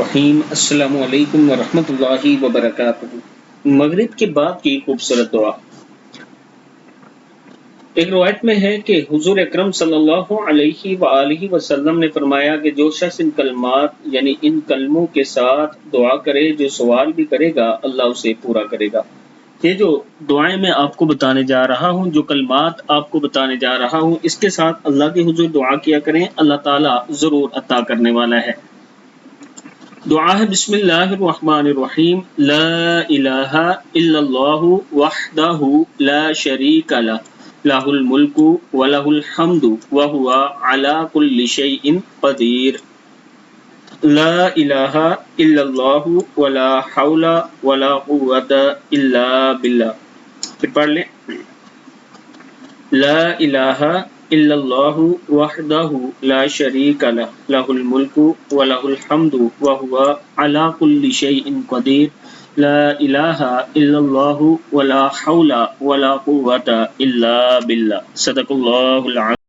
الرحیم۔ السلام علیکم ورحمۃ اللہ وبرکاتہ۔ مغرب کے بعد کی خوبصورت دعا۔ ایک روایت میں ہے کہ حضور اکرم صلی اللہ علیہ وآلہ وسلم نے فرمایا کہ جو شخص ان کلمات یعنی ان کلموں کے ساتھ دعا کرے، جو سوال بھی کرے گا اللہ اسے پورا کرے گا۔ یہ جو دعائیں میں آپ کو بتانے جا رہا ہوں، جو کلمات آپ کو بتانے جا رہا ہوں، اس کے ساتھ اللہ کے حضور دعا کیا کریں، اللہ تعالیٰ ضرور عطا کرنے والا ہے۔ دعا ہے بسم اللہ الرحمن الرحیم۔ لا الہ الا اللہ وحدہ لا شریک لہ، لہ الملک ولہ الحمد وہو علی کل شیء قدیر۔ لا الہ الا اللہ ولا حول ولا قوۃ الا باللہ۔ پھر پڑھ لیں۔ لا الہ الا اللہ وحدہ لا شریک لہ، لہ الملک ولہ الحمد وہو علی کل شیء قدیر۔ لا الہ الا اللہ ولا حول ولا قوۃ الا باللہ۔ صدق اللہ العظیم۔